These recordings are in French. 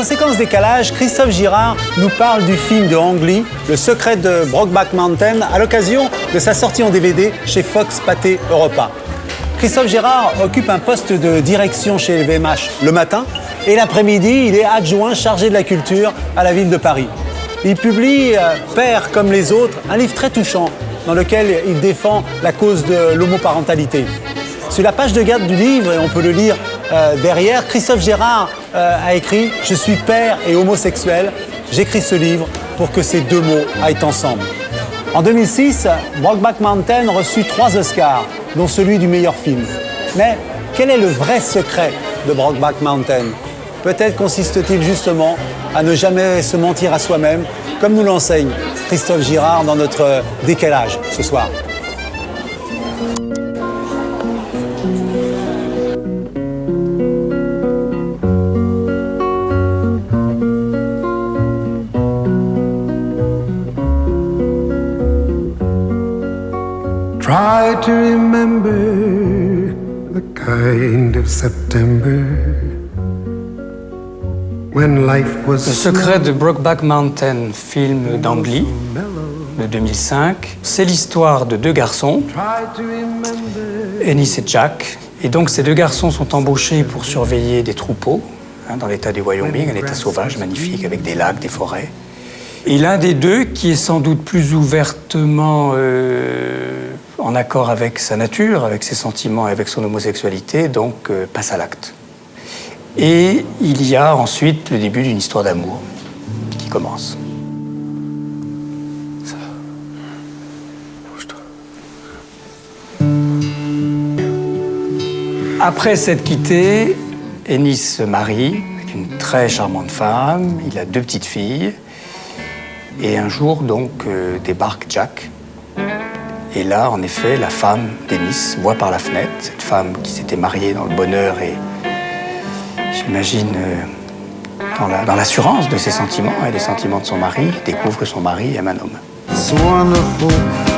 notre séquence décalage, Christophe Girard nous parle du film de Ang Lee, Le secret de Brokeback Mountain, à l'occasion de sa sortie en DVD chez Fox Pathé Europa. Christophe Girard occupe un poste de direction chez LVMH le matin et l'après-midi, il est adjoint chargé de la culture à la ville de Paris. Il publie Père comme les autres, un livre très touchant dans lequel il défend la cause de l'homoparentalité. Sur la page de garde du livre, et on peut le lire derrière, Christophe Girard a écrit « Je suis père et homosexuel, j'écris ce livre pour que ces deux mots aillent ensemble ». En 2006, Brokeback Mountain reçut 3 Oscars, dont celui du meilleur film. Mais quel est le vrai secret de Brokeback Mountain? Peut-être consiste-t-il justement à ne jamais se mentir à soi-même, comme nous l'enseigne Christophe Girard dans notre décalage ce soir. Try to remember the kind of September when life was. Le secret de Brokeback Mountain, film d'Ang Lee de 2005, c'est l'histoire de 2 garçons, Ennis et Jack. Et donc ces 2 garçons sont embauchés pour surveiller des troupeaux dans l'état du Wyoming, un état sauvage magnifique avec des lacs, des forêts. Et l'un des 2, qui est sans doute plus ouvertement en accord avec sa nature, avec ses sentiments et avec son homosexualité, donc passe à l'acte. Et il y a ensuite le début d'une histoire d'amour qui commence. Ça. Bouge-toi. Après s'être quitté, Ennis se marie avec une très charmante femme. Il a 2 petites filles. Et un jour, donc, débarque Jack. Et là, en effet, la femme d'Ennis voit par la fenêtre, cette femme qui s'était mariée dans le bonheur et, j'imagine, dans l'assurance de ses sentiments et des sentiments de son mari, découvre que son mari aime un homme. It's wonderful,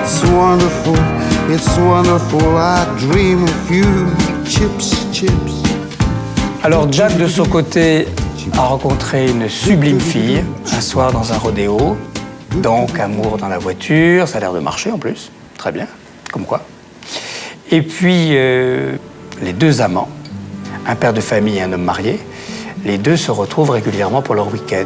it's wonderful, it's wonderful, I dream of you, chips, chips. Alors Jack, de son côté, a rencontré une sublime fille, un soir dans un rodéo. Donc, amour dans la voiture, ça a l'air de marcher en plus. Très bien, comme quoi. Et puis, les 2 amants, un père de famille et un homme marié, les 2 se retrouvent régulièrement pour leur week-end.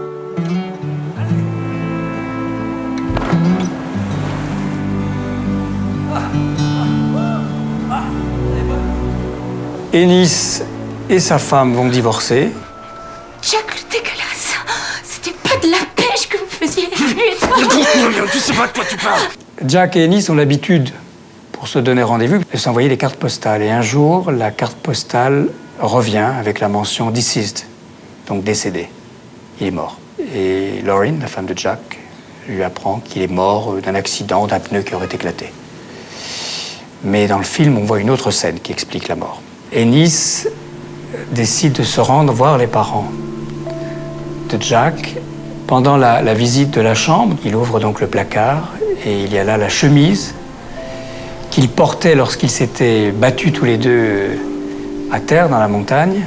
Ennis et sa femme vont divorcer. Jack, le dégueulasse, c'était pas de la pêche que vous faisiez, Tu sais pas de quoi tu parles. Jack et Ennis ont l'habitude, pour se donner rendez-vous, de s'envoyer des cartes postales. Et un jour, la carte postale revient avec la mention « deceased », donc décédé. Il est mort. Et Lauren, la femme de Jack, lui apprend qu'il est mort d'un accident, d'un pneu qui aurait éclaté. Mais dans le film, on voit une autre scène qui explique la mort. Ennis décide de se rendre voir les parents de Jack. Pendant la visite de la chambre, il ouvre donc le placard et il y a là la chemise qu'ils portaient lorsqu'ils s'étaient battus tous les 2 à terre dans la montagne.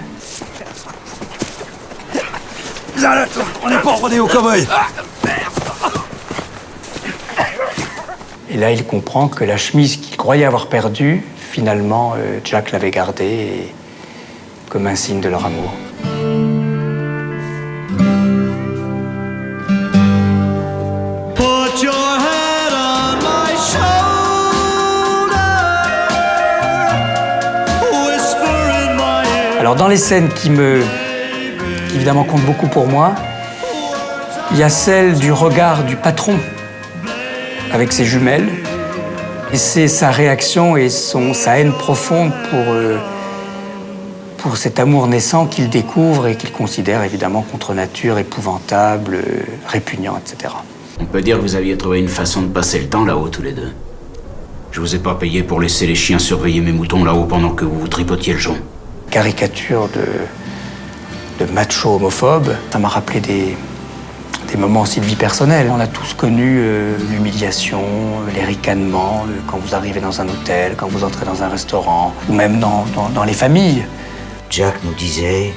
On n'est pas en rodéo cow-boy. Et là, il comprend que la chemise qu'il croyait avoir perdue, finalement, Jack l'avait gardée comme un signe de leur amour. Alors, dans les scènes qui évidemment comptent beaucoup pour moi, il y a celle du regard du patron avec ses jumelles. Et c'est sa réaction et sa haine profonde pour cet amour naissant qu'il découvre et qu'il considère évidemment contre nature, épouvantable, répugnant, etc. On peut dire que vous aviez trouvé une façon de passer le temps là-haut tous les 2. Je vous ai pas payé pour laisser les chiens surveiller mes moutons là-haut pendant que vous vous tripotiez le jonc. Caricature de macho homophobe, ça m'a rappelé des moments aussi de vie personnelle. On a tous connu l'humiliation, les ricanements, quand vous arrivez dans un hôtel, quand vous entrez dans un restaurant, ou même dans les familles. Jack nous disait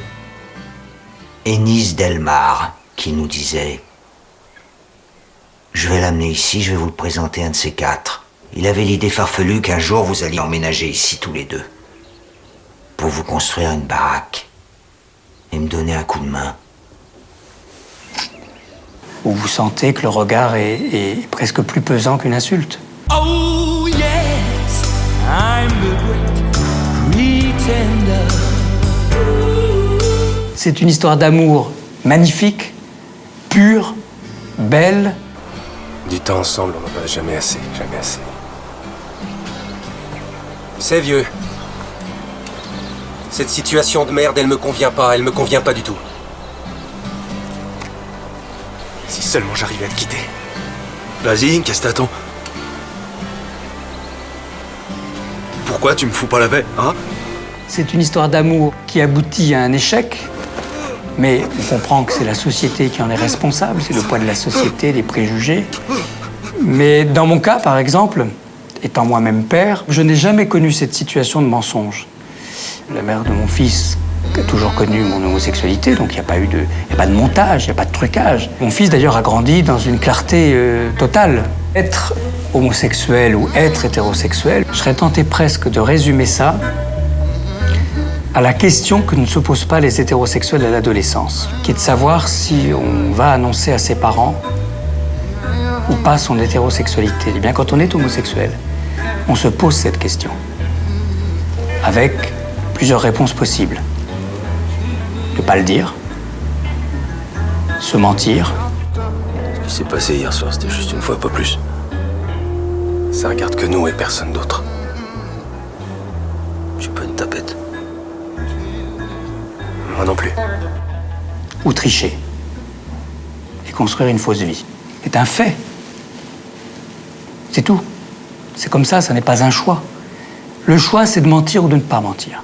Ennis Delmar qui nous disait « Je vais l'amener ici, je vais vous le présenter un de ces quatre. Il avait l'idée farfelue qu'un jour vous alliez emménager ici tous les deux. Pour vous construire une baraque. Et me donner un coup de main. » Où vous sentez que le regard est presque plus pesant qu'une insulte. Oh yes, I'm the great pretender. C'est une histoire d'amour magnifique, pure, belle. Du temps ensemble, on n'en a jamais assez, jamais assez. C'est vieux. Cette situation de merde, elle me convient pas du tout. Si seulement j'arrivais à te quitter. Vas-y, qu'est-ce que t'attends? Pourquoi tu me fous pas la paix, hein? C'est une histoire d'amour qui aboutit à un échec, mais on comprend que c'est la société qui en est responsable, c'est le poids de la société, des préjugés. Mais dans mon cas, par exemple, étant moi-même père, je n'ai jamais connu cette situation de mensonge. La mère de mon fils a toujours connu mon homosexualité, donc il n'y a pas de montage, il n'y a pas de trucage. Mon fils, d'ailleurs, a grandi dans une clarté totale. Être homosexuel ou être hétérosexuel, je serais tenté presque de résumer ça à la question que ne se posent pas les hétérosexuels à l'adolescence, qui est de savoir si on va annoncer à ses parents ou pas son hétérosexualité. Et bien, quand on est homosexuel, on se pose cette question, avec plusieurs réponses possibles. Ne pas le dire, se mentir. Ce qui s'est passé hier soir, c'était juste une fois, pas plus. Ça regarde que nous et personne d'autre. Je suis pas une tapette. Moi non plus. Ou tricher. Et construire une fausse vie. C'est un fait. C'est tout. C'est comme ça n'est pas un choix. Le choix, c'est de mentir ou de ne pas mentir.